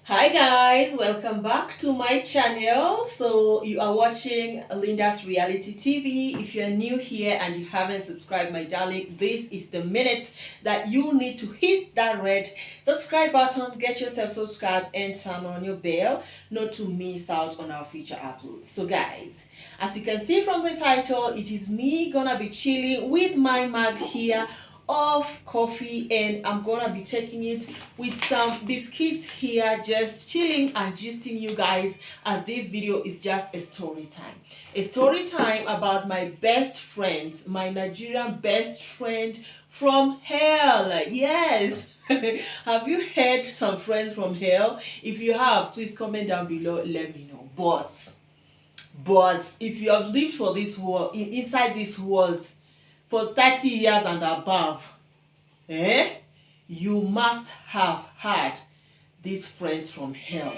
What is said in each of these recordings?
Hi guys, welcome back to my channel. So you are watching Linda's Reality TV. If you're new here and you haven't subscribed, my darling, this is the minute that you need to hit that red subscribe button, get yourself subscribed and turn on your bell not to miss out on our future uploads. So guys, as you can see from the title, it is me gonna be chilling with my mug here of coffee, and I'm gonna be taking it with some biscuits here, just chilling and gisting you guys, as this video is just a story time about my best friend, my Nigerian best friend from hell. Yes. Have you heard some friends from hell? If you have, please comment down below, let me know. But if you have lived for this world, inside this world for 30 years and above, you must have had these friends from hell.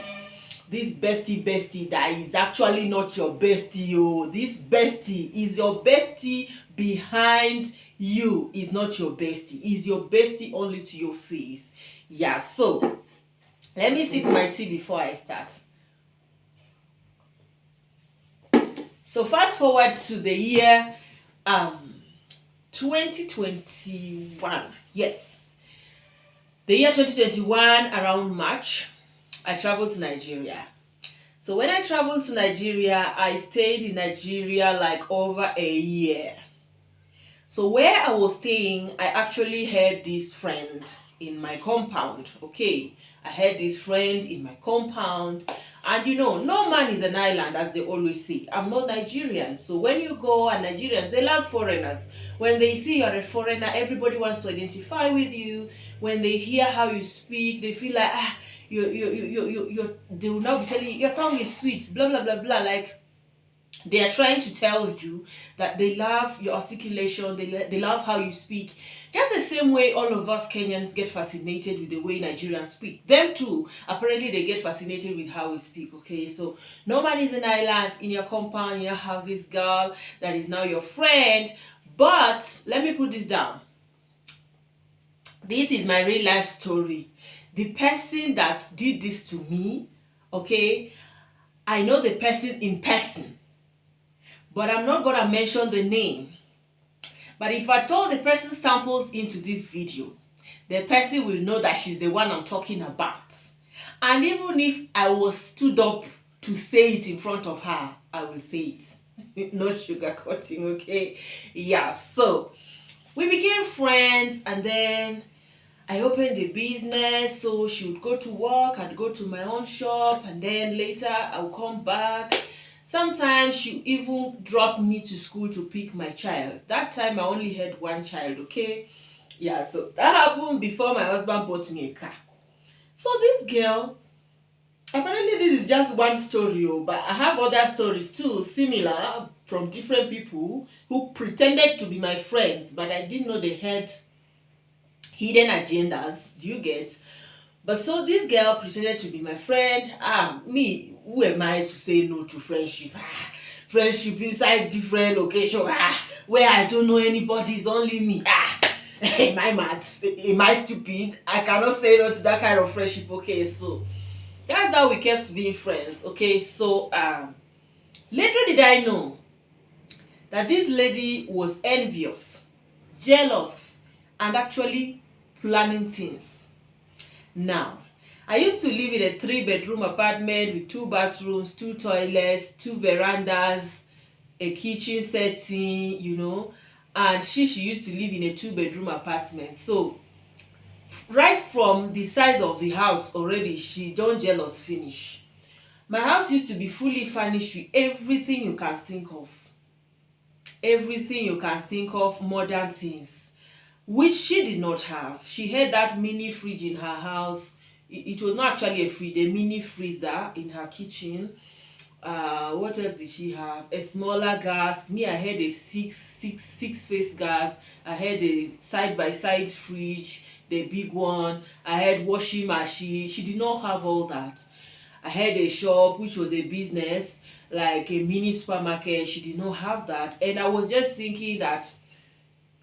This bestie that is actually not your bestie. Oh, this bestie is your bestie behind you, is not your bestie, is your bestie only to your face. Yeah, so let me sip my tea before I start. So fast forward to the year 2021. Yes, the year 2021, around March, I traveled to Nigeria. So when I traveled to Nigeria, I stayed in Nigeria like over a year. So where I was staying, I actually had this friend in my compound. Okay, I had this friend in my compound, and you know, no man is an island, as they always say. I'm not Nigerian, so when you go, and Nigerians, they love foreigners. When they see you're a foreigner, everybody wants to identify with you. When they hear how you speak, they feel like they will now be telling you your tongue is sweet, blah blah blah blah. Like, they are trying to tell you that they love your articulation, they love how you speak. Just the same way all of us Kenyans get fascinated with the way Nigerians speak. Them too, apparently they get fascinated with how we speak, okay? So no man is an island. In your compound, you have this girl that is now your friend. But let me put this down. This is my real life story. The person that did this to me, okay, I know the person in person, but I'm not gonna mention the name. But if I told the person stumbles into this video, the person will know that she's the one I'm talking about. And even if I was stood up to say it in front of her, I will say it. No sugarcoating, okay? Yeah, so we became friends, and then I opened a business, so she would go to work, I'd go to my own shop, and then later I'll come back. Sometimes she even dropped me to school to pick my child. That time I only had one child, okay? Yeah, so that happened before my husband bought me a car. So this girl, apparently this is just one story, but I have other stories too, similar, from different people who pretended to be my friends, but I didn't know they had hidden agendas. Do you get? But so this girl pretended to be my friend. Me, who am I to say no to friendship? Friendship inside different location. Where I don't know anybody, it's only me. Am I mad? Am I stupid? I cannot say no to that kind of friendship. Okay, so that's how we kept being friends. Okay, so later did I know that this lady was envious, jealous, and actually planning things. Now, I used to live in a 3-bedroom apartment with 2 bathrooms, 2 toilets, 2 verandas, a kitchen setting, you know, and she used to live in a 2-bedroom apartment. So right from the size of the house already, she don't jealous finish. My house used to be fully furnished with everything you can think of. Everything you can think of, modern things, which she did not have. She had that mini fridge in her house. It was not actually a fridge, a mini freezer in her kitchen. What else did she have? A smaller gas. Me, I had a six face gas. I had a side-by-side fridge, the big one. I had washing machine. She did not have all that. I had a shop, which was a business, like a mini supermarket. She did not have that. And I was just thinking that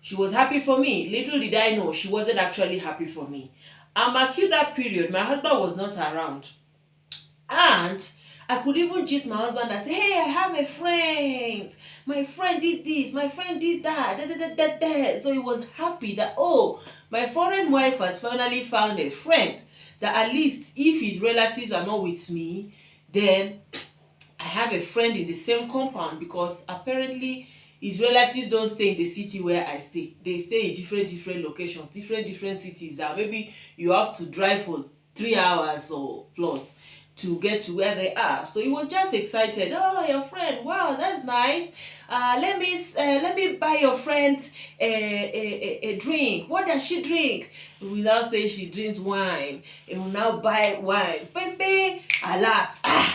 she was happy for me. Little did I know she wasn't actually happy for me. At that period, my husband was not around. And I could even gist my husband and say, hey, I have a friend. My friend did this. My friend did that. Da, da, da, da, da. So he was happy that, oh, my foreign wife has finally found a friend. That at least if his relatives are not with me, then I have a friend in the same compound, because apparently his relatives don't stay in the city where I stay. They stay in different locations, different cities. That maybe you have to drive for 3 hours or plus to get to where they are. So he was just excited. Oh, your friend! Wow, that's nice. Let me buy your friend a drink. What does she drink? Without saying she drinks wine, he will now buy wine. Baby, a lot. I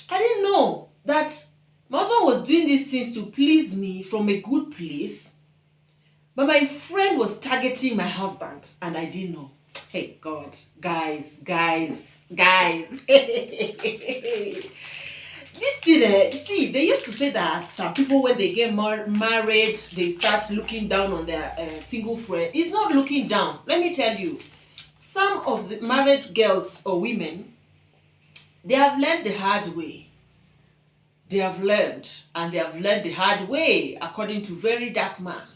didn't know that my husband was doing these things to please me from a good place, but my friend was targeting my husband, and I didn't know. Hey, God, guys. This thing, you see, they used to say that some people, when they get married, they start looking down on their single friend. It's not looking down. Let me tell you, some of the married girls or women, they have learned the hard way. They have learned, and they have learned the hard way, according to very dark man.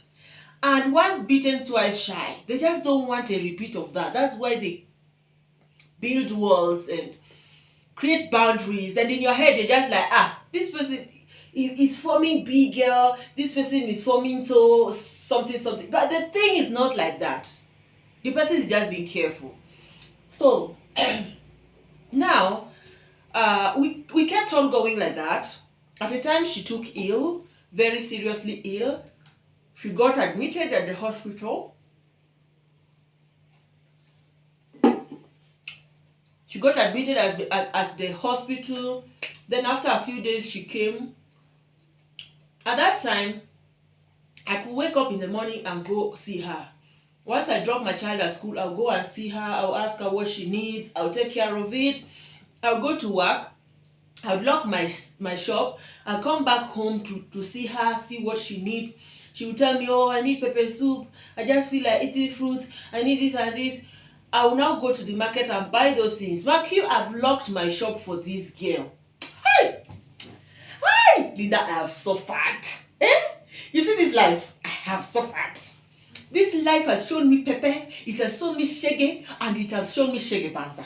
And once beaten, twice shy. They just don't want a repeat of that. That's why they build walls and create boundaries. And in your head, you're just like, this person is forming big girl. This person is forming so something. But the thing is not like that. The person is just being careful. So now, we kept on going like that. At a time, she took ill, very seriously ill. She got admitted at the hospital. She got admitted at the hospital. Then after a few days, she came. At that time, I could wake up in the morning and go see her. Once I drop my child at school, I'll go and see her. I'll ask her what she needs. I'll take care of it. I'll go to work. I'll lock my shop. I'll come back home to see her, see what she needs. She will tell me, oh, I need pepper soup. I just feel like eating fruit. I need this and this. I will now go to the market and buy those things. Mark you, I've locked my shop for this girl. Hey! Linda, I have suffered. You see this life? I have suffered. This life has shown me pepper. It has shown me shege. And it has shown me shege panza.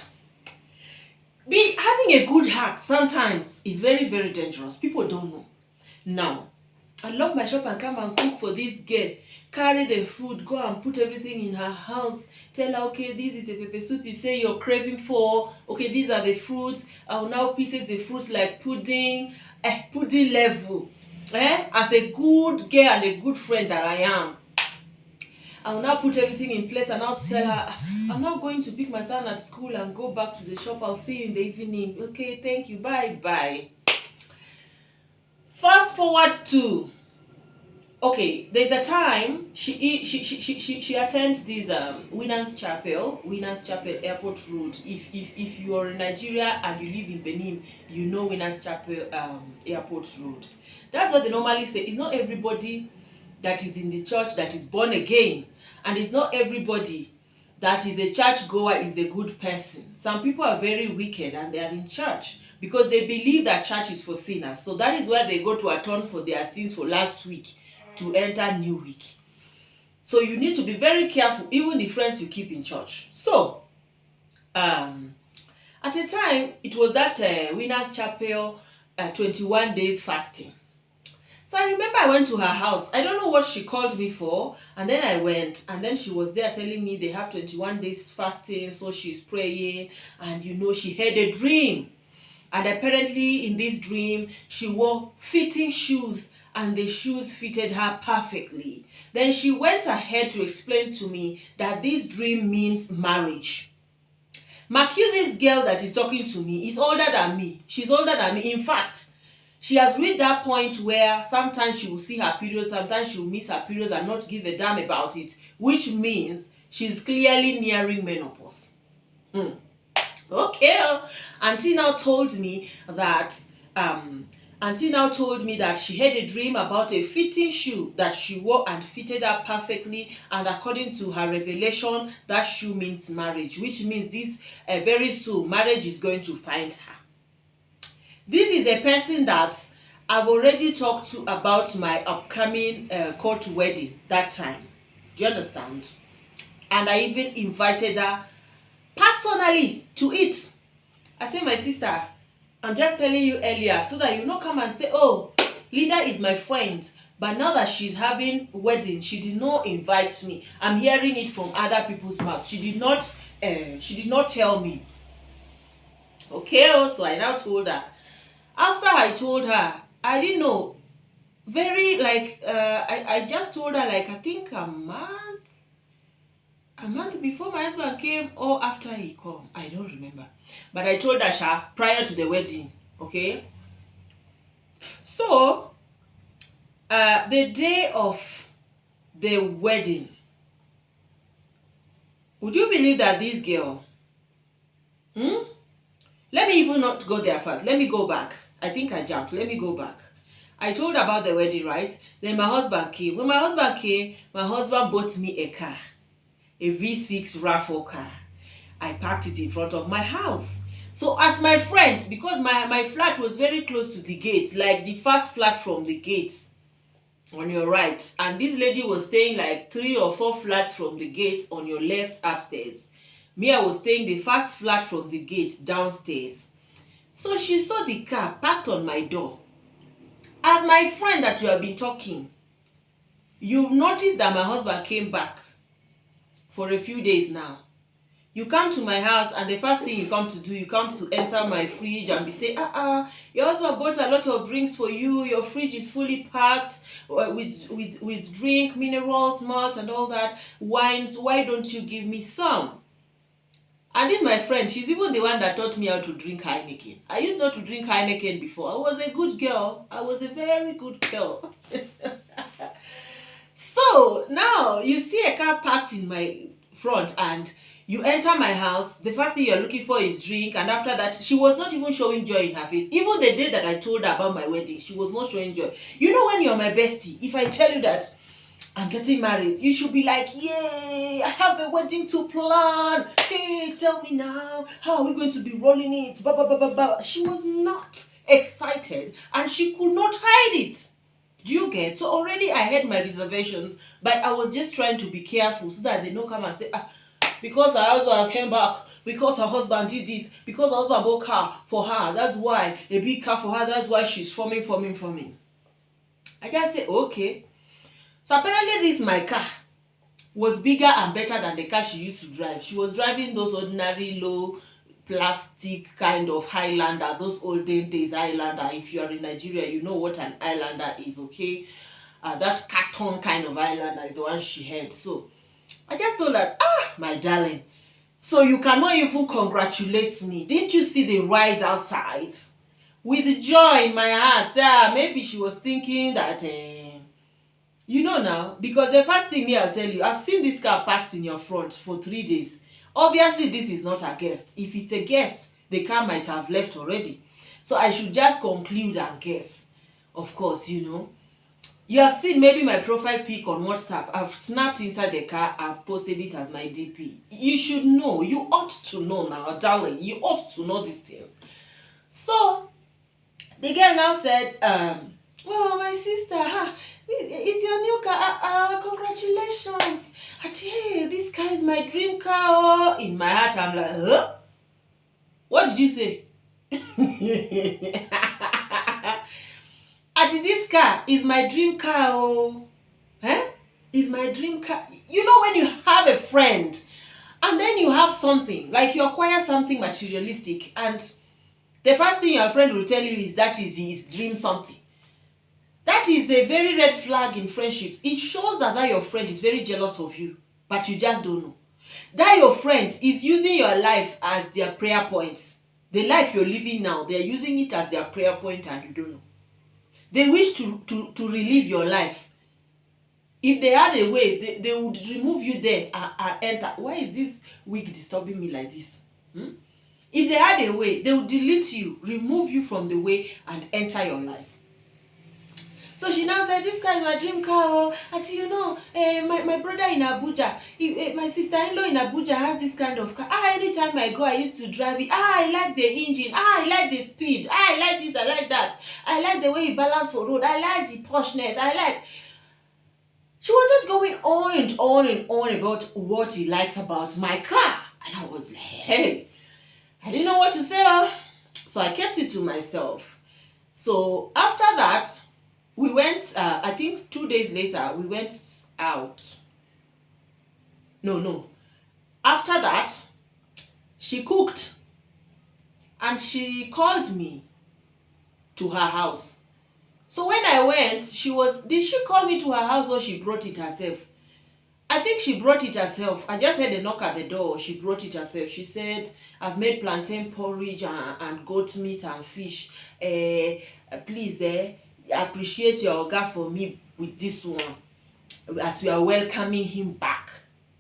Having a good heart sometimes is very, very dangerous. People don't know. Now, I lock my shop and come and cook for this girl. Carry the food, go and put everything in her house. Tell her, okay, this is a pepper soup you say you're craving for. Okay, these are the fruits. I will now pieces the fruits like pudding, pudding level. As a good girl and a good friend that I am, I will now put everything in place and I'll tell her, I'm now going to pick my son at school and go back to the shop. I'll see you in the evening. Okay, thank you. Bye. Fast forward to, okay, there's a time she attends this Winners Chapel Airport Road. If you are in Nigeria and you live in Benin, you know Winners Chapel Airport Road. That's what they normally say. It's not everybody that is in the church that is born again, and it's not everybody that is a church goer is a good person. Some people are very wicked and they are in church because they believe that church is for sinners. So that is where they go to atone for their sins for last week to enter new week. So you need to be very careful, even the friends you keep in church. So at a time, it was that Winners Chapel 21 days fasting. So I remember I went to her house. I don't know what she called me for. And then I went. And then she was there telling me they have 21 days fasting. So she's praying. And she had a dream. And apparently in this dream, she wore fitting shoes. And the shoes fitted her perfectly. Then she went ahead to explain to me that this dream means marriage. Mark you, this girl that is talking to me is older than me. She's older than me. In fact, she has reached that point where sometimes she will see her period, sometimes she will miss her periods and not give a damn about it, which means she's clearly nearing menopause. Okay. Auntie now told me that she had a dream about a fitting shoe that she wore and fitted her perfectly, and according to her revelation, that shoe means marriage, which means this very soon marriage is going to find her. This is a person that I've already talked to about my upcoming court wedding that time. Do you understand? And I even invited her personally to eat. I said, my sister, I'm just telling you earlier so that you not come and say, oh, Linda is my friend, but now that she's having wedding, she did not invite me. I'm hearing it from other people's mouths. She did not tell me. Okay, so I now told her. After I told her, I didn't know. Very like I just told her like I think a month before my husband came or after he come. I don't remember. But I told her Sha prior to the wedding. Okay. So the day of the wedding, would you believe that this girl, let me even not go there first. Let me go back. I think I jumped. Let me go back. I told her about the wedding, right? Then my husband came. When my husband came, my husband bought me a car, a V6 RAV4 car. I parked it in front of my house. So as my friend, because my flat was very close to the gate, like the first flat from the gate on your right. And this lady was staying like 3 or 4 flats from the gate on your left upstairs. Me, I was staying the first flat from the gate downstairs. So she saw the car parked on my door. As my friend that you have been talking, you've noticed that my husband came back for a few days now. You come to my house and the first thing you come to do, you come to enter my fridge and be say, your husband bought a lot of drinks for you. Your fridge is fully packed with drink, minerals, malt and all that, wines. Why don't you give me some? And this my friend, she's even the one that taught me how to drink Heineken. I used not to drink Heineken before. I was a good girl. I was a very good girl. So now you see a car parked in my front and you enter my house. The first thing you're looking for is drink, and after that, she was not even showing joy in her face. Even the day that I told her about my wedding, she was not showing joy. You know, when you're my bestie, if I tell you that I'm getting married, you should be like, yay, I have a wedding to plan. Hey, tell me now, how are we going to be rolling it? Blah, blah, blah, blah, blah. She was not excited and she could not hide it. Do you get? So already I had my reservations, but I was just trying to be careful so that they don't come and say, because her husband came back, because her husband did this, because her husband bought a car for her, that's why, a big car for her, that's why she's forming. I just say, okay. So apparently this my car was bigger and better than the car she used to drive. She was driving those ordinary low plastic kind of Highlander, those olden days Highlander. If you are in Nigeria, you know what an Highlander is, okay? That carton kind of Highlander is the one she had. So I just told her, my darling, so you cannot even congratulate me. Didn't you see the ride outside? With joy in my heart. Maybe she was thinking that, you know now, because the first thing here I'll tell you, I've seen this car parked in your front for 3 days. Obviously, this is not a guest. If it's a guest, the car might have left already. So I should just conclude and guess. Of course, you know. You have seen maybe my profile pic on WhatsApp. I've snapped inside the car. I've posted it as my DP. You should know. You ought to know now, darling. You ought to know these things. So, the girl now said, well, my sister, it's your new car. Congratulations. Hey, this car is my dream car. Oh. In my heart, I'm like, huh? What did you say? This car is my dream car. Oh. Is my dream car. You know when you have a friend and then you have something, like you acquire something materialistic, and the first thing your friend will tell you is that is his dream something. That is a very red flag in friendships. It shows that your friend is very jealous of you, but you just don't know. That your friend is using your life as their prayer point. The life you're living now, they're using it as their prayer point and you don't know. They wish to relive your life. If they had a way, they would remove you there and enter. Why is this wig disturbing me like this? If they had a way, they would delete you, remove you from the way and enter your life. So she now said, this car is my dream car. Oh, and you know, my brother in Abuja, my sister-in-law in Abuja has this kind of car. Anytime I go, I used to drive it. I like the engine. I like the speed. I like this. I like that. I like the way he balance for road. I like the poshness. I like. She was just going on and on and on about what he likes about my car. And I was like, hey, I didn't know what to say. So I kept it to myself. So after that, we went, I think 2 days later, we went out. No. After that, she cooked. And she called me to her house. So when I went, did she call me to her house or she brought it herself? I think she brought it herself. I just heard a knock at the door. She brought it herself. She said, I've made plantain porridge and goat meat and fish. Please, appreciate your oga for me with this one, as we are welcoming him back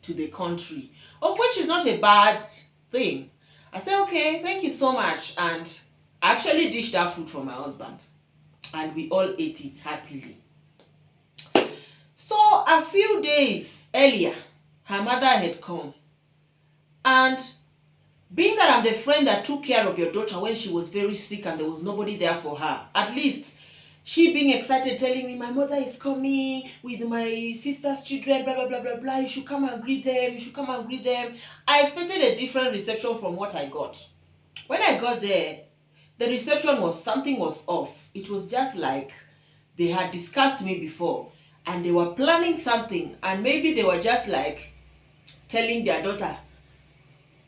to the country. Of which is not a bad thing. I said, okay, thank you so much. And I actually dished that food for my husband. And we all ate it happily. So a few days earlier, her mother had come. And being that I'm the friend that took care of your daughter when she was very sick and there was nobody there for her, at least she being excited, telling me, my mother is coming with my sister's children, blah, blah, blah, blah, blah. You should come and greet them. You should come and greet them. I expected a different reception from what I got. When I got there, the reception something was off. It was just like they had discussed me before and they were planning something, and maybe they were just like telling their daughter,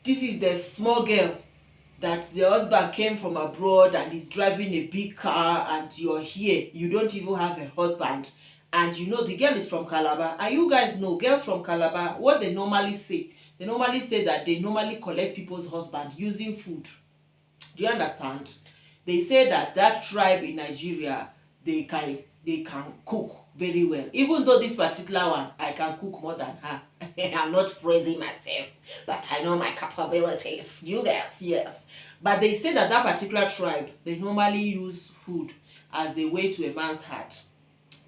this is the small girl that the husband came from abroad and is driving a big car, and you're here. You don't even have a husband. And you know the girl is from Calabar. And you guys know girls from Calabar, what they normally say. They normally say that they normally collect people's husbands using food. Do you understand? They say that tribe in Nigeria, they can cook very well. Even though this particular one, I can cook more than her. I'm not praising myself, but I know my capabilities. You guys, yes. But they say that particular tribe, they normally use food as a way to a man's heart.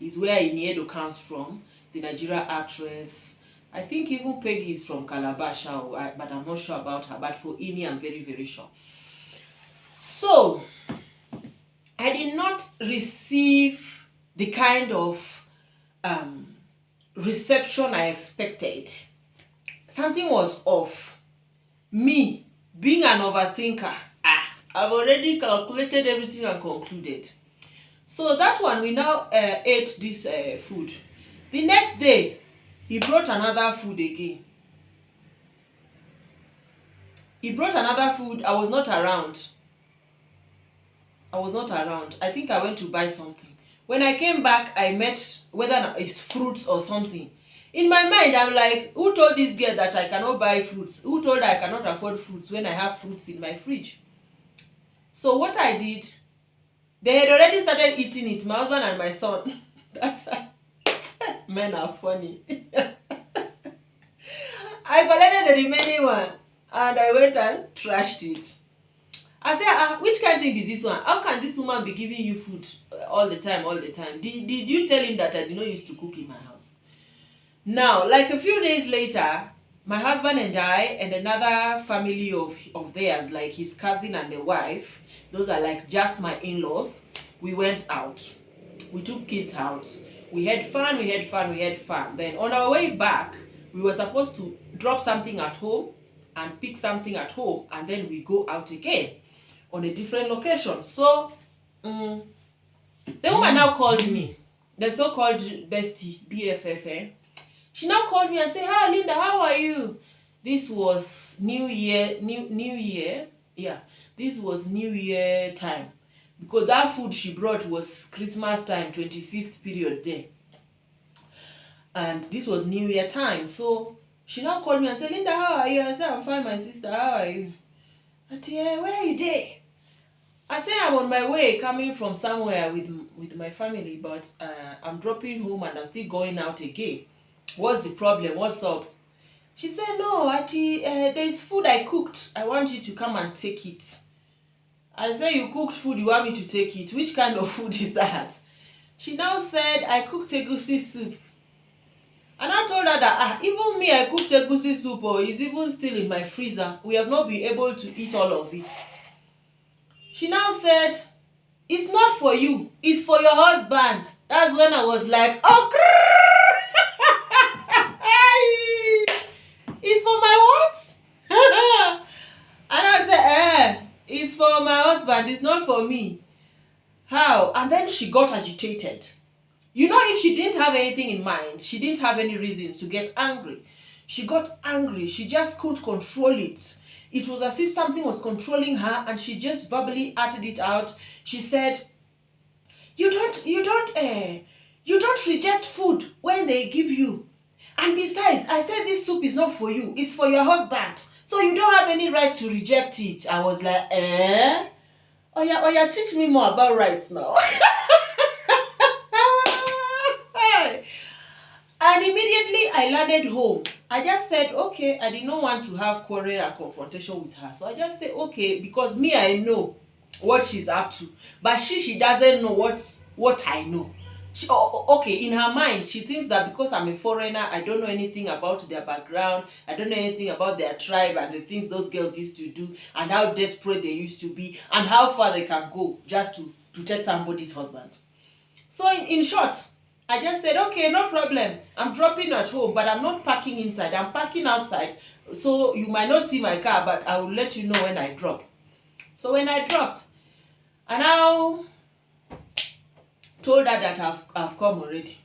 Is where Iniedo comes from, the Nigerian actress. I think even Peggy is from Calabar, but I'm not sure about her. But for Ini, I'm very, very sure. So, I did not receive the kind of reception I expected. Something was off. Me, being an overthinker, I've already calculated everything and concluded. So that one, we now ate this food. The next day, he brought another food again. He brought another food. I was not around. I think I went to buy something. When I came back, I met whether it's fruits or something. In my mind, I'm like, who told this girl that I cannot buy fruits? Who told her I cannot afford fruits when I have fruits in my fridge? So what I did, they had already started eating it, my husband and my son. That's men are funny. I collected the remaining one and I went and trashed it. I said, which kind of thing is this one? How can this woman be giving you food all the time? Did you tell him that I did not used to cook in my house? Now, like a few days later, my husband and I and another family of theirs, like his cousin and the wife, those are like just my in-laws, we went out. We took kids out. We had fun. Then on our way back, we were supposed to drop something at home and pick something at home, and then we go out again on a different location. So, the woman now called me, the so-called bestie, BFF. She now called me and said, "Hi, Linda, how are you?" This was New Year. Yeah, this was New Year time. Because that food she brought was Christmas time, 25th period day. And this was New Year time. So, she now called me and said, "Linda, how are you?" I said, "I'm fine, my sister. How are you?" I said, "Yeah, where are you there?" I said, "I'm on my way, coming from somewhere with my family, but I'm dropping home and I'm still going out again. What's the problem? What's up?" She said, "No, Auntie, there's food I cooked. I want you to come and take it." I said, "You cooked food, you want me to take it? Which kind of food is that?" She now said I cooked egusi soup. And I told her that even me, I cooked egusi soup, or it's even still in my freezer. We have not been able to eat all of it. She now said, it's not for you, it's for your husband. That's when I was like, oh, it's for my what? And I said, it's for my husband, it's not for me. How? And then she got agitated. You know, if she didn't have anything in mind, she didn't have any reasons to get angry. She got angry. She just couldn't control it. It was as if something was controlling her, and she just verbally uttered it out. She said, you don't reject food when they give you. And besides, I said this soup is not for you, it's for your husband. So you don't have any right to reject it. I was like, Oh yeah, teach me more about rights now. And immediately I landed home. I just said, okay, I did not want to have quarrel and confrontation with her. So I just said, okay, because me, I know what she's up to. But she doesn't know what I know. Okay, in her mind, she thinks that because I'm a foreigner, I don't know anything about their background. I don't know anything about their tribe and the things those girls used to do and how desperate they used to be and how far they can go just to take somebody's husband. So in short, I just said, okay, no problem. I'm dropping at home, but I'm not parking inside. I'm parking outside. So you might not see my car, but I will let you know when I drop. So when I dropped, I now told her that I've come already.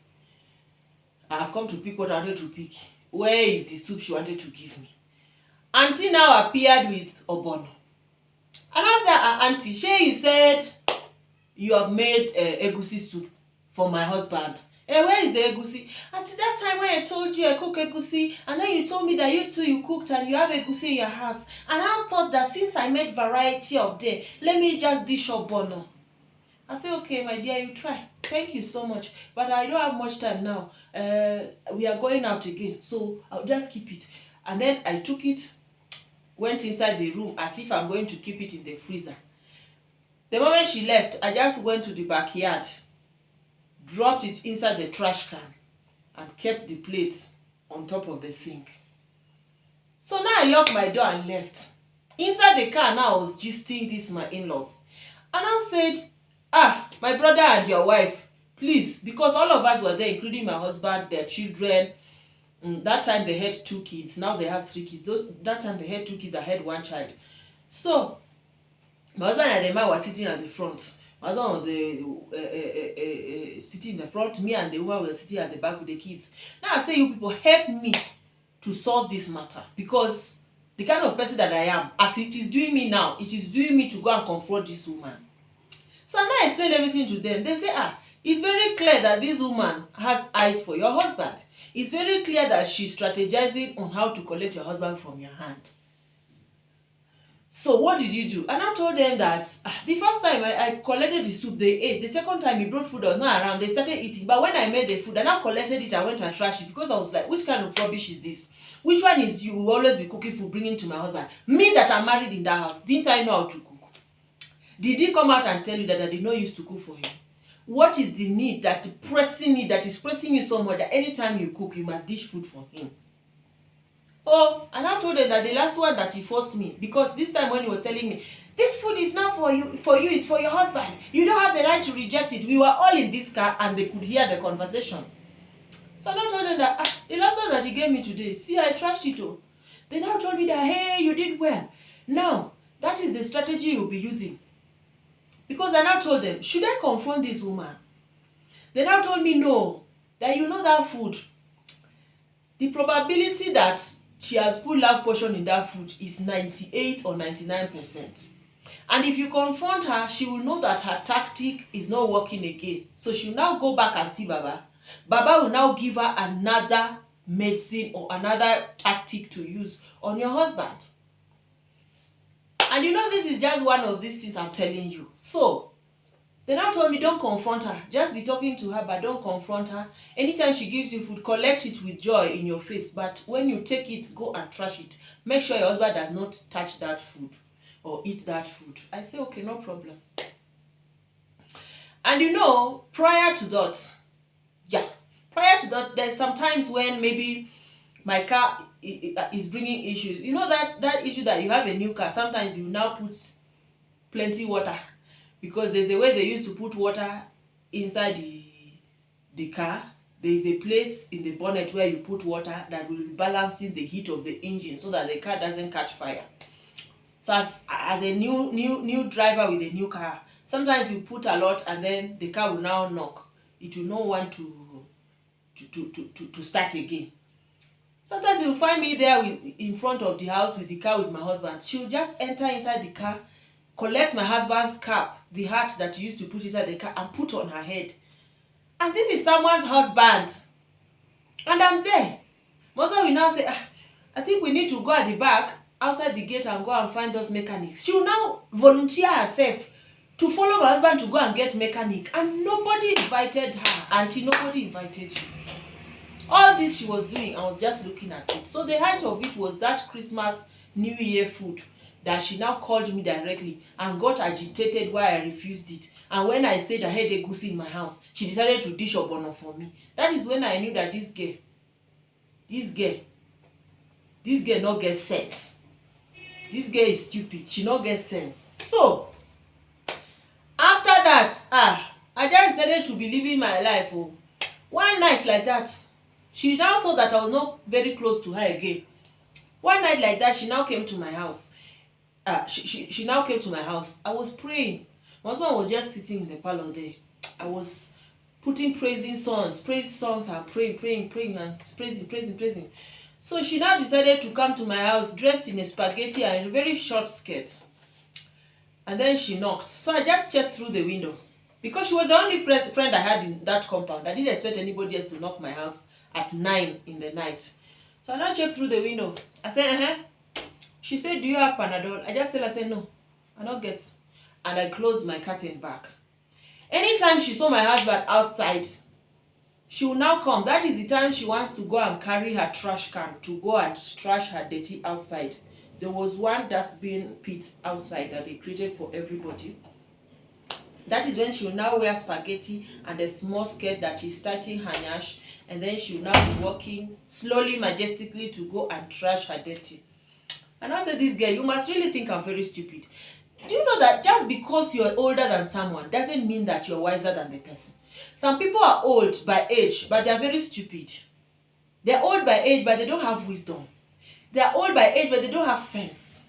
I've come to pick what I wanted to pick. Where is the soup she wanted to give me? Auntie now appeared with ogbono. And I said, Auntie, you said you have made egusi soup for my husband. Where is the egusi? Auntie, that time when I told you I cook egusi, and then you told me that you too you cooked and you have egusi in your house. And I thought that since I made variety of them, let me just dish ogbono. I said, okay, my dear, you try. Thank you so much. But I don't have much time now. We are going out again, so I'll just keep it. And then I took it, went inside the room as if I'm going to keep it in the freezer. The moment she left, I just went to the backyard, dropped it inside the trash can, and kept the plates on top of the sink. So now I locked my door and left. Inside the car now I was gisting this my in-laws. And I said, my brother and your wife, please, because all of us were there, including my husband, their children. That time they had 2 kids. Now they have 3 kids. That time they had 2 kids. I had 1 child. So my husband and the man were sitting at the front. My husband was sitting in the front. Me and the woman were sitting at the back with the kids. Now I say, you people help me to solve this matter, because the kind of person that I am, as it is doing me now, it is doing me to go and confront this woman. So now I explained everything to them. They say, it's very clear that this woman has eyes for your husband. It's very clear that she's strategizing on how to collect your husband from your hand. So what did you do? And I told them that the first time I collected the soup, they ate. The second time he brought food, I was not around. They started eating. But when I made the food, I now collected it. I went and trashed it, because I was like, which kind of rubbish is this? Which one is you will always be cooking food, bringing to my husband? Me that I'm married in that house, didn't I know how to cook? Did he come out and tell you that I did not used to cook for him? What is the need, that the pressing need that is pressing you so much that anytime you cook, you must dish food for him? Oh, and I told him that the last one that he forced me, because this time when he was telling me, this food is not for you, it's for your husband. You don't have the right to reject it. We were all in this car and they could hear the conversation. So I told them that, the last one that he gave me today, see, I trashed it all. They now told me that, hey, you did well. Now, that is the strategy you'll be using. Because I now told them, should I confront this woman? They now told me, no, that you know that food, the probability that she has put love potion in that food is 98 or 99%. And if you confront her, she will know that her tactic is not working again. So she will now go back and see Baba. Baba will now give her another medicine or another tactic to use on your husband. And you know, this is just one of these things I'm telling you. So they now told me, don't confront her. Just be talking to her, but don't confront her. Anytime she gives you food, collect it with joy in your face. But when you take it, go and trash it. Make sure your husband does not touch that food or eat that food. I say, okay, no problem. And you know, prior to that, there's sometimes when maybe my car is bringing issues. You know that issue that you have a new car, sometimes you now put plenty water, because there's a way they used to put water inside the car. There is a place in the bonnet where you put water that will be balancing the heat of the engine so that the car doesn't catch fire. So as a new driver with a new car, sometimes you put a lot and then the car will now knock. It will not want to start again. Sometimes you'll find me there in front of the house with the car with my husband. She'll just enter inside the car, collect my husband's cap, the hat that you used to put inside the car, and put on her head. And this is someone's husband. And I'm there. Most of we now say, I think we need to go at the back, outside the gate, and go and find those mechanics. She will now volunteer herself to follow my husband to go and get mechanic. And nobody invited her. Auntie, nobody invited you. All this she was doing, I was just looking at it. So the height of it was that Christmas, New Year food that she now called me directly and got agitated why I refused it. And when I said I had a goosey in my house, she decided to dish obono for me. That is when I knew that this girl not get sense. This girl is stupid. She not get sense. So after that, I just decided to be living my life. Oh, one night like that, she now saw that I was not very close to her again. One night like that, she now came to my house. She now came to my house. I was praying. My husband was just sitting in the parlor there. I was putting praise songs and praying and praising. So she now decided to come to my house dressed in a spaghetti and a very short skirt. And then she knocked. So I just checked through the window. Because she was the only friend I had in that compound. I didn't expect anybody else to knock my house at 9 in the night. So I now checked through the window. I said, She said, do you have Panadol? I just tell her, I said, no, I don't get. And I closed my curtain back. Anytime she saw my husband outside, she will now come. That is the time she wants to go and carry her trash can to go and trash her dirty outside. There was one dustbin pit outside that they created for everybody. That is when she will now wear spaghetti and a small skirt that is starting her nyash. And then she will now be walking slowly, majestically to go and trash her dirty. And I said, this girl, you must really think I'm very stupid. Do you know that just because you're older than someone doesn't mean that you're wiser than the person? Some people are old by age, but they're very stupid. They're old by age, but they don't have wisdom. They're old by age, but they don't have sense.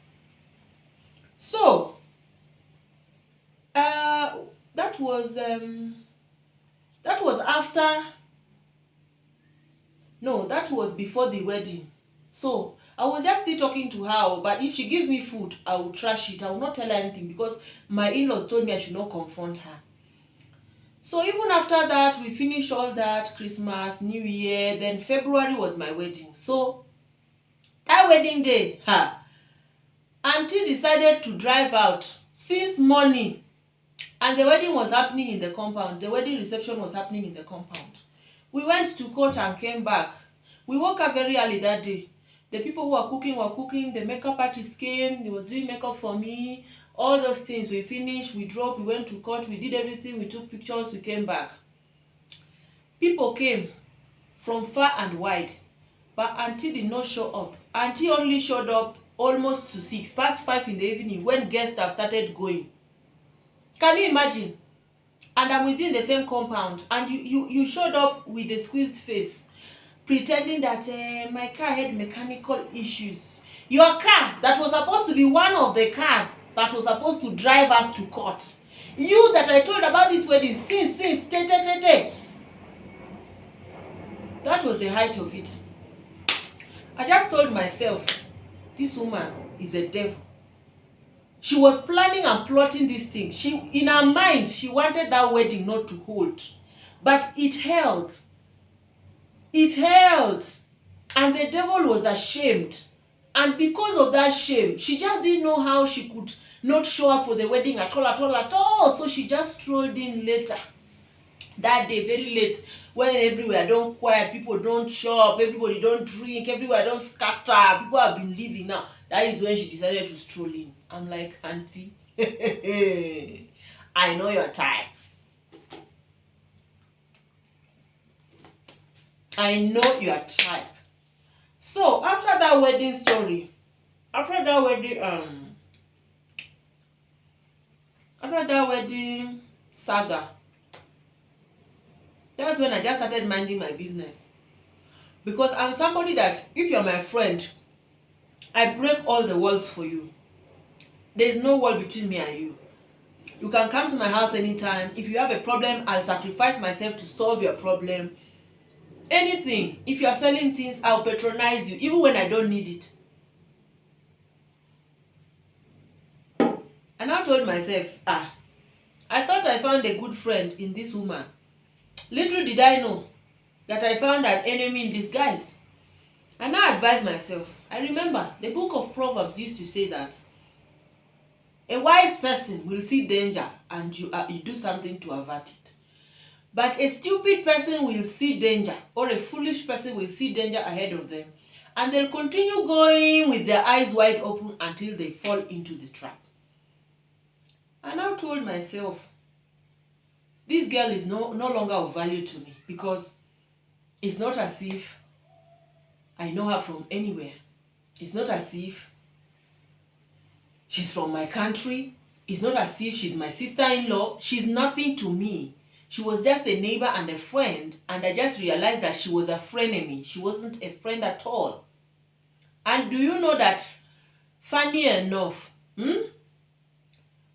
So, that was after. No, that was before the wedding. So I was just still talking to her, but if she gives me food, I will trash it. I will not tell her anything because my in-laws told me I should not confront her. So even after that, we finished all that, Christmas, New Year, then February was my wedding. So that wedding day, auntie decided to drive out since morning. And the wedding was happening in the compound. The wedding reception was happening in the compound. We went to court and came back. We woke up very early that day. The people who were cooking. The makeup artist came. They was doing makeup for me. All those things. We finished. We drove. We went to court. We did everything. We took pictures. We came back. People came from far and wide. But auntie did not show up. Auntie only showed up almost to 6, past 5 in the evening when guests have started going. Can you imagine? And I'm within the same compound. And you showed up with a squeezed face, pretending that my car had mechanical issues. Your car that was supposed to be one of the cars that was supposed to drive us to court. You that I told about this wedding since. That was the height of it. I just told myself, this woman is a devil. She was planning and plotting this thing. In her mind, she wanted that wedding not to hold. But it held. It held. And the devil was ashamed. And because of that shame, she just didn't know how she could not show up for the wedding at all. So she just strolled in later. That day, very late, when everywhere don't quiet, people don't shop, everybody don't drink, everywhere don't scatter, people have been leaving now. That is when she decided to stroll in. I'm like, auntie, I know your time. I know your type. So after that wedding story, after that wedding saga, that's when I just started minding my business. Because I'm somebody that, if you're my friend, I break all the walls for you. There's no wall between me and you. You can come to my house anytime. If you have a problem, I'll sacrifice myself to solve your problem. Anything. If you are selling things, I'll patronize you, even when I don't need it. And I told myself, I thought I found a good friend in this woman. Little did I know that I found an enemy in disguise. And I advised myself. I remember the book of Proverbs used to say that a wise person will see danger and you do something to avert it. But a stupid person will see danger, or a foolish person will see danger ahead of them, and they'll continue going with their eyes wide open until they fall into the trap. And I told myself, this girl is no longer of value to me, because it's not as if I know her from anywhere. It's not as if she's from my country. It's not as if she's my sister-in-law. She's nothing to me. She was just a neighbor and a friend, and I just realized that she was a frenemy. She wasn't a friend at all. And do you know that, funny enough, when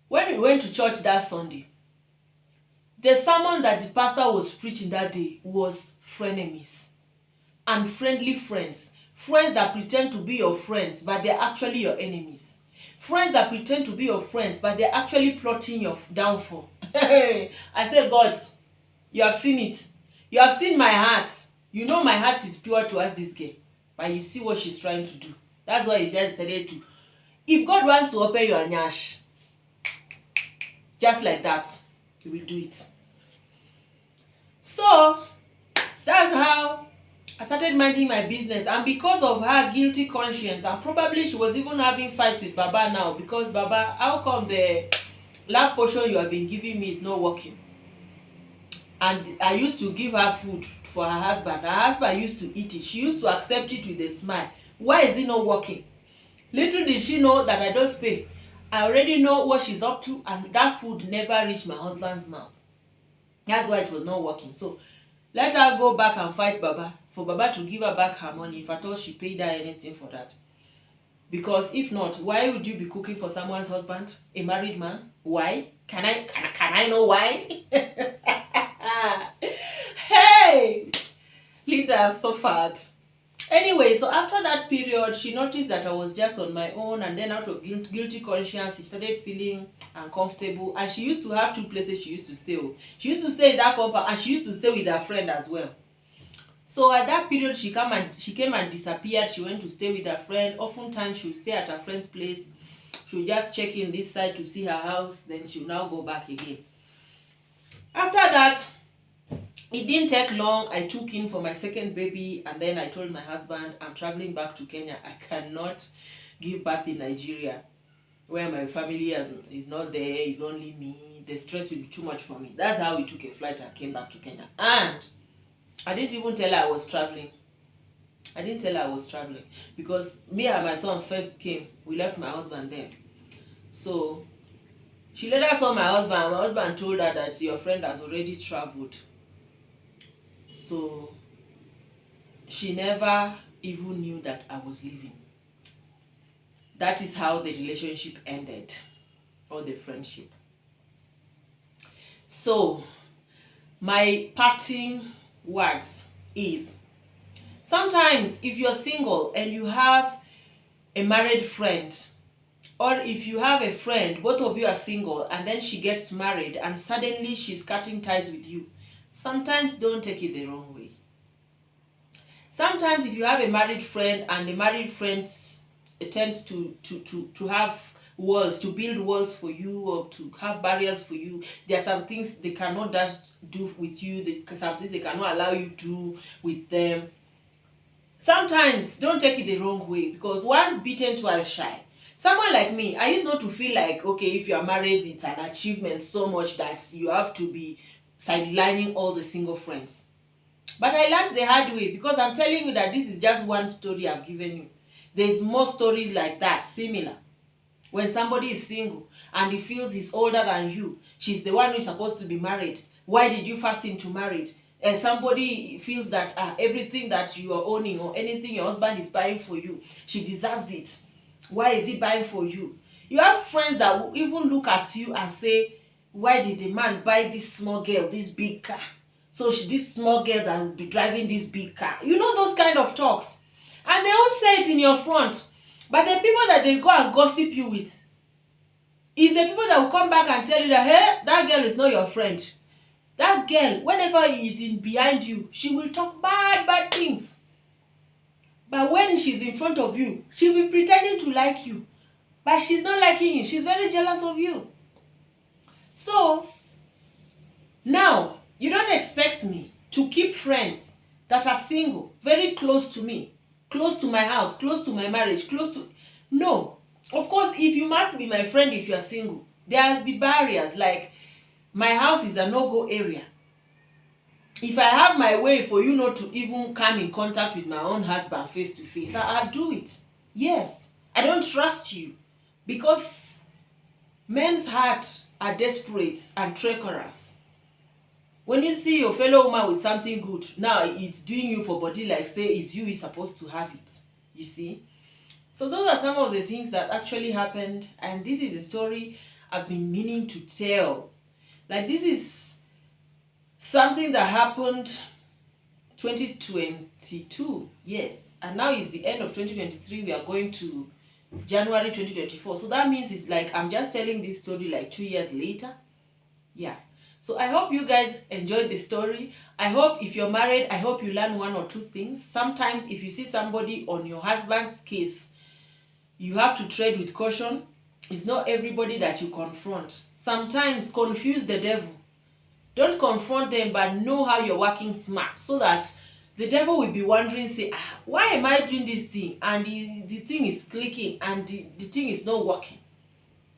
we went to church that Sunday, the sermon that the pastor was preaching that day was frenemies. Unfriendly friends. Friends that pretend to be your friends, but they're actually your enemies. Friends that pretend to be your friends, but they're actually plotting your downfall. I say, God, you have seen it. You have seen my heart. You know my heart is pure towards this girl. But you see what she's trying to do. That's why you just decided to. If God wants to open your nyash, just like that, He will do it. So, that's how I started minding my business. And because of her guilty conscience, and probably she was even having fights with Baba now, because Baba, how come the love potion you have been giving me is not working? And I used to give her food for her husband. Her husband used to eat it. She used to accept it with a smile. Why is it not working? Little did she know that I don't pay. I already know what she's up to, and that food never reached my husband's mouth. That's why it was not working. So let her go back and fight Baba, for Baba to give her back her money, if at all she paid her anything for that. Because if not, why would you be cooking for someone's husband, a married man? Why? Can I know why? Hey, Linda, I've suffered. Anyway, so after that period, she noticed that I was just on my own, and then out of guilty conscience, she started feeling uncomfortable. And she used to have two places she used to stay. She used to stay in that compound, and she used to stay with her friend as well. So at that period, she came and disappeared. She went to stay with her friend. Oftentimes, she would stay at her friend's place. She would just check in this side to see her house. Then she would now go back again. After that, it didn't take long. I took in for my second baby, and then I told my husband, I'm traveling back to Kenya. I cannot give birth in Nigeria, where my family is not there. It's only me. The stress will be too much for me. That's how we took a flight and came back to Kenya. And I didn't even tell her I was traveling. I didn't tell her I was traveling, because me and my son first came. We left my husband there. So she later saw my husband. My husband told her that your friend has already traveled. So she never even knew that I was leaving. That is how the relationship ended, or the friendship. So my parting words is, sometimes if you're single and you have a married friend, or if you have a friend, both of you are single, and then she gets married and suddenly she's cutting ties with you, sometimes don't take it the wrong way. Sometimes if you have a married friend and the married friend tends to have walls, to build walls for you, or to have barriers for you, there are some things they cannot just do with you, some things they cannot allow you to do with them. Sometimes don't take it the wrong way, because once bitten, twice shy. Someone like me, I used not to feel like, okay, if you are married, it's an achievement so much that you have to be sidelining all the single friends. But I learned the hard way, because I'm telling you that this is just one story I've given you. There's more stories like that, similar. When somebody is single and he feels he's older than you, she's the one who's supposed to be married. Why did you fast into marriage? And somebody feels that everything that you are owning or anything your husband is buying for you, she deserves it. Why is he buying for you? You have friends that will even look at you and say, why did the man buy this small girl this big car? So this small girl that will be driving this big car. You know those kind of talks. And they won't say it in your front. But the people that they go and gossip you with is the people that will come back and tell you that, hey, that girl is not your friend. That girl, whenever he is in behind you, she will talk bad things. But when she's in front of you, she'll be pretending to like you. But she's not liking you. She's very jealous of you. So, now, you don't expect me to keep friends that are single, very close to me, close to my house, close to my marriage, close to... No. Of course, if you must be my friend if you are single, there will be barriers, like my house is a no-go area. If I have my way for you not to even come in contact with my own husband face to face, I'll do it. Yes. I don't trust you, because men's hearts are desperate and treacherous. When you see your fellow woman with something good, now it's doing you for body like say it's you is supposed to have it. You see? So those are some of the things that actually happened, and this is a story I've been meaning to tell. Like, this is something that happened 2022, yes, and now is the end of 2023. We are going to January 2024. So that means it's like I'm just telling this story like 2 years later. Yeah. So I hope you guys enjoyed the story. I hope if you're married, I hope you learn one or two things. Sometimes if you see somebody on your husband's case, you have to tread with caution. It's not everybody that you confront. Sometimes confuse the devil. Don't confront them, but know how you're working smart, so that the devil will be wondering, say, why am I doing this thing? And the thing is clicking and the thing is not working.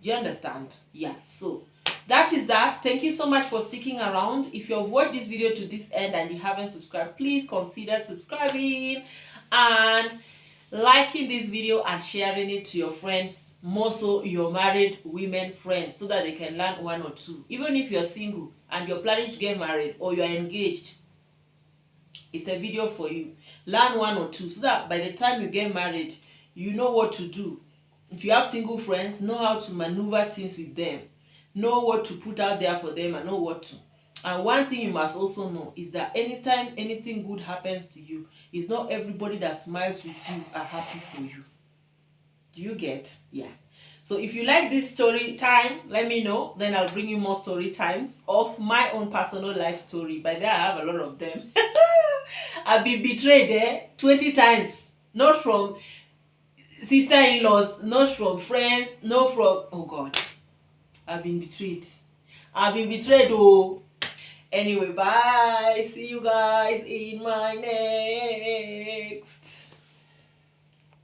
Do you understand? Yeah, so that is that. Thank you so much for sticking around. If you have watched this video to this end and you haven't subscribed, please consider subscribing and liking this video and sharing it to your friends, more so your married women friends, so that they can learn one or two. Even if you're single and you're planning to get married or you're engaged, it's a video for you. Learn one or two, so that by the time you get married, you know what to do. If you have single friends, know how to maneuver things with them, know what to put out there for them, and know what to. And one thing you must also know is that anytime anything good happens to you, it's not everybody that smiles with you are happy for you. Do you get? Yeah. So if you like this story time, let me know. Then I'll bring you more story times of my own personal life story. By there, I have a lot of them. I've been betrayed 20 times. Not from sister-in-laws, not from friends, not from... Oh, God. I've been betrayed. I've been betrayed, oh. Anyway, bye. See you guys in my next.